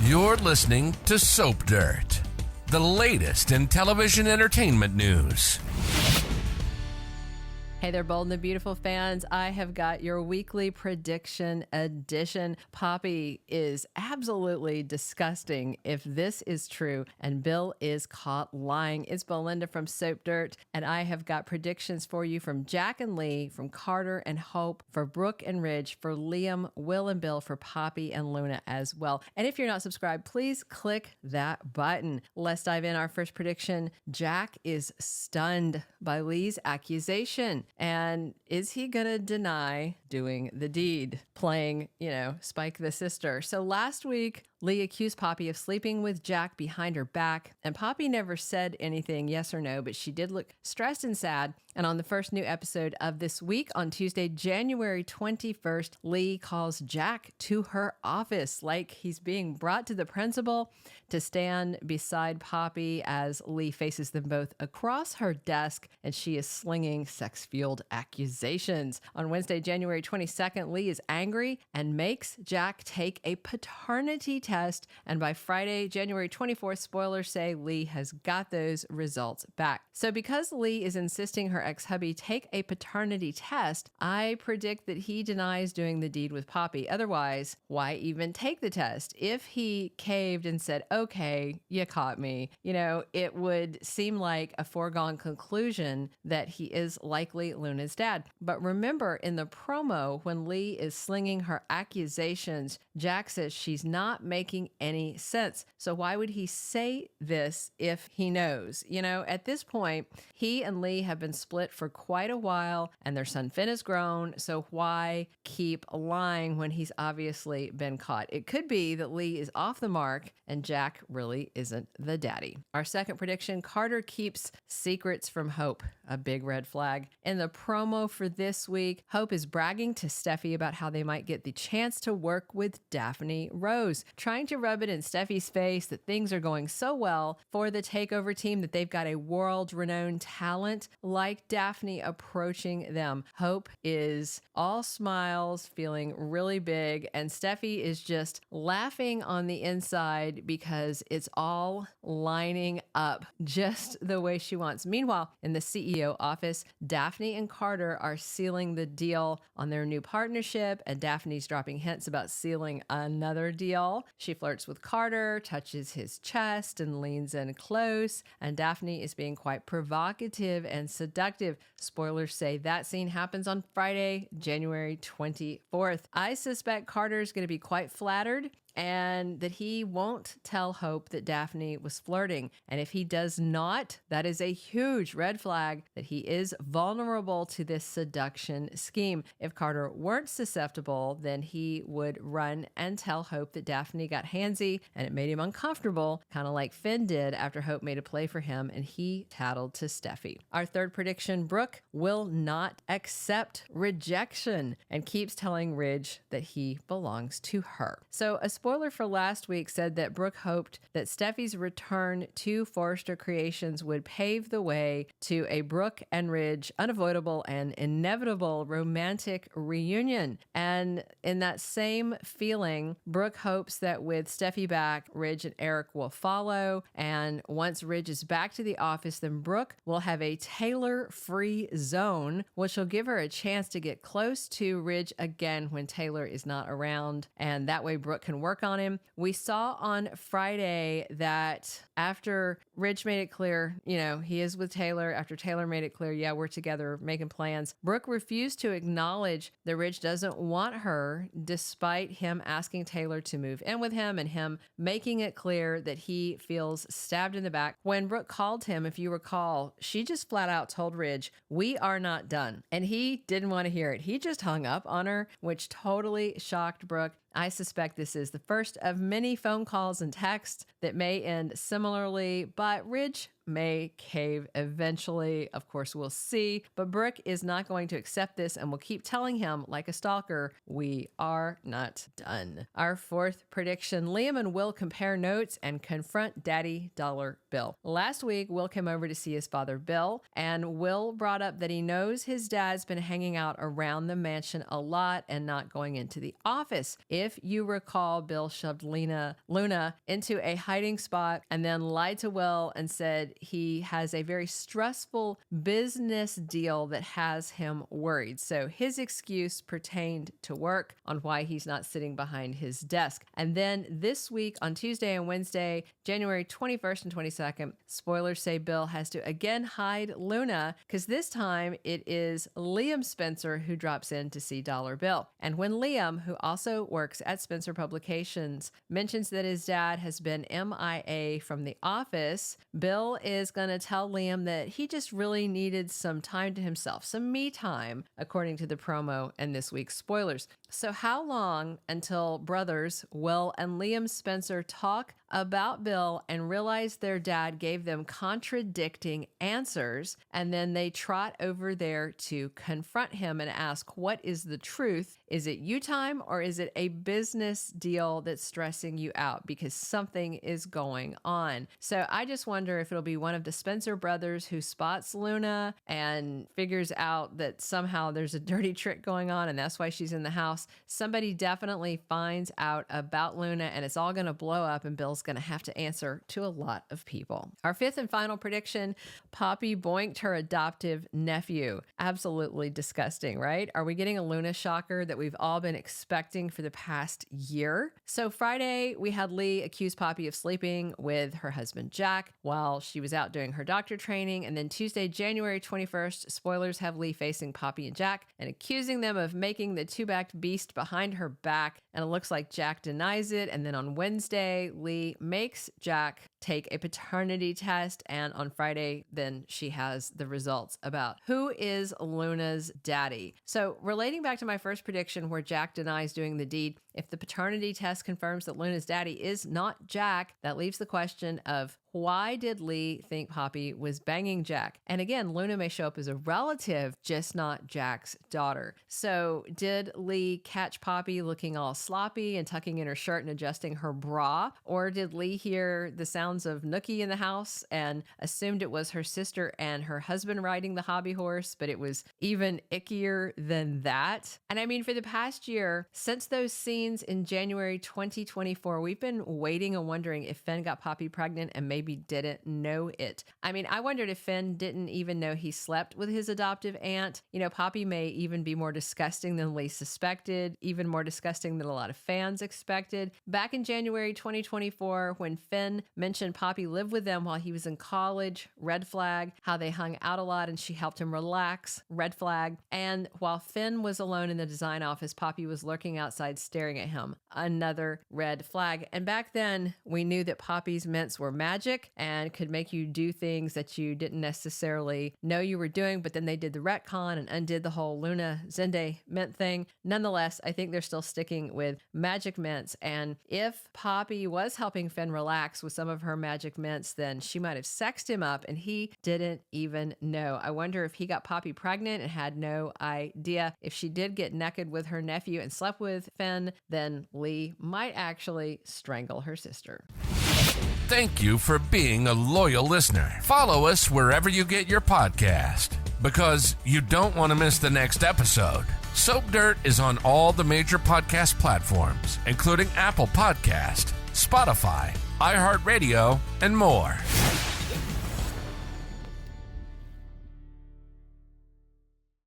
You're listening to Soap Dirt, the latest in television entertainment news. Hey there, Bold and the Beautiful fans. I have got your weekly prediction edition. Poppy is absolutely disgusting if this is true, and Bill is caught lying. It's Belinda from Soap Dirt, and I have got predictions for you from Jack and Lee, from Carter and Hope, for Brooke and Ridge, for Liam, Will and Bill, for Poppy and Luna as well. And if you're not subscribed, please click that button. Let's dive in. Our first prediction: Jack is stunned by Lee's accusation. And is he going to deny doing the deed, playing, Spike the sister? So last week, Lee accused Poppy of sleeping with Jack behind her back, and Poppy never said anything, yes or no, but she did look stressed and sad. And on the first new episode of this week, on Tuesday, January 21st, Lee calls Jack to her office like he's being brought to the principal to stand beside Poppy as Lee faces them both across her desk, and she is slinging sex-fueled accusations. On Wednesday, January 22nd, Lee is angry and makes Jack take a paternity test, and by Friday, January 24th, spoilers say Lee has got those results back. So because Lee is insisting her ex-hubby take a paternity test, I predict that he denies doing the deed with Poppy. Otherwise, why even take the test? If he caved and said, okay, you caught me, it would seem like a foregone conclusion that he is likely Luna's dad. But remember, in the promo, when Lee is slinging her accusations, Jack says she's not making any sense. So why would he say this if he knows? At this point, he and Lee have been split for quite a while, and their son Finn is grown. So why keep lying when he's obviously been caught? It could be that Lee is off the mark and Jack really isn't the daddy. Our second prediction: Carter keeps secrets from Hope. A big red flag. In the promo for this week, Hope is bragging to Steffi about how they might get the chance to work with Daphne Rose, trying to rub it in Steffi's face that things are going so well for the takeover team that they've got a world-renowned talent like Daphne approaching them. Hope is all smiles, feeling really big, and Steffi is just laughing on the inside because it's all lining up just the way she wants. Meanwhile, in the CEO office, Daphne and Carter are sealing the deal on their new partnership, and Daphne's dropping hints about sealing another deal. She flirts with Carter, touches his chest, and leans in close, and Daphne is being quite provocative and seductive. Spoilers say that scene happens on Friday, January 24th. I suspect Carter's going to be quite flattered and that he won't tell Hope that Daphne was flirting. And if he does not, that is a huge red flag that he is vulnerable to this seduction scheme. If Carter weren't susceptible, then he would run and tell Hope that Daphne got handsy and it made him uncomfortable, kind of like Finn did after Hope made a play for him and he tattled to Steffi. Our third prediction: Brooke will not accept rejection and keeps telling Ridge that he belongs to her. So a spoiler for last week said that Brooke hoped that Steffi's return to Forrester Creations would pave the way to a Brooke and Ridge unavoidable and inevitable romantic reunion. And in that same feeling, Brooke hopes that with Steffi back, Ridge and Eric will follow. And once Ridge is back to the office, then Brooke will have a Taylor-free zone, which will give her a chance to get close to Ridge again when Taylor is not around. And that way Brooke can work on him. We saw on Friday that after Ridge made it clear, he is with Taylor, after Taylor made it clear, yeah, we're together making plans, Brooke refused to acknowledge that Ridge doesn't want her, despite him asking Taylor to move in with him and him making it clear that he feels stabbed in the back. When Brooke called him, if you recall, she just flat out told Ridge, "We are not done." And he didn't want to hear it. He just hung up on her, which totally shocked Brooke. I suspect this is the first of many phone calls and texts that may end similarly, but Ridge may cave eventually. Of course, we'll see. But Brooke is not going to accept this and will keep telling him, like a stalker, we are not done. Our fourth prediction, Liam and Will compare notes and confront Daddy Dollar Bill. Last week, Will came over to see his father, Bill, and Will brought up that he knows his dad's been hanging out around the mansion a lot and not going into the office. If you recall, Bill shoved Luna into a hiding spot and then lied to Will and said he has a very stressful business deal that has him worried. So his excuse pertained to work on why he's not sitting behind his desk. And then this week on Tuesday and Wednesday, January 21st and 22nd, spoilers say Bill has to again hide Luna because this time it is Liam Spencer who drops in to see Dollar Bill. And when Liam, who also works at Spencer Publications, mentions that his dad has been MIA from the office, Bill is going to tell Liam that he just really needed some time to himself, some me time, according to the promo and this week's spoilers. So how long until brothers Will and Liam Spencer talk about Bill and realize their dad gave them contradicting answers, and then they trot over there to confront him and ask, what is the truth? Is it you time or is it a business deal that's stressing you out because something is going on? So I just wonder if it'll be one of the Spencer brothers who spots Luna and figures out that somehow there's a dirty trick going on and that's why she's in the house. Somebody definitely finds out about Luna and it's all going to blow up and Bill's going to have to answer to a lot of people. Our fifth and final prediction, Poppy boinked her adoptive nephew. Absolutely disgusting, right? Are we getting a Luna shocker that we've all been expecting for the past year? So Friday, we had Lee accuse Poppy of sleeping with her husband, Jack, while she was out doing her doctor training. And then Tuesday, January 21st, spoilers have Lee facing Poppy and Jack and accusing them of making the two-backed beast behind her back. And it looks like Jack denies it. And then on Wednesday, Lee makes Jack take a paternity test. And on Friday, then she has the results about who is Luna's daddy. So relating back to my first prediction where Jack denies doing the deed, if the paternity test confirms that Luna's daddy is not Jack, that leaves the question of why did Lee think Poppy was banging Jack? And again, Luna may show up as a relative, just not Jack's daughter. So did Lee catch Poppy looking all sloppy and tucking in her shirt and adjusting her bra? Or did Lee hear the sounds of Nookie in the house and assumed it was her sister and her husband riding the hobby horse, but it was even ickier than that? And I mean, for the past year, since those scenes in January 2024, we've been waiting and wondering if Finn got Poppy pregnant and maybe didn't know it. I mean, I wondered if Finn didn't even know he slept with his adoptive aunt. You know, Poppy may even be more disgusting than Lee suspected, even more disgusting than a lot of fans expected. Back in January 2024, when Finn mentioned Poppy lived with them while he was in college, red flag. How they hung out a lot and she helped him relax, red flag. And while Finn was alone in the design office, Poppy was lurking outside staring at him, another red flag. And back then, we knew that Poppy's mints were magic and could make you do things that you didn't necessarily know you were doing, but then they did the retcon and undid the whole Luna Zende mint thing. Nonetheless, I think they're still sticking with magic mints. And if Poppy was helping Finn relax with some of her magic mints, then she might have sexed him up and he didn't even know. I wonder if he got Poppy pregnant and had no idea. If she did get naked with her nephew and slept with Finn, then Lee might actually strangle her sister. Thank you for being a loyal listener. Follow us wherever you get your podcast because you don't want to miss the next episode. Soap Dirt is on all the major podcast platforms, including Apple Podcast, Spotify, iHeartRadio, and more.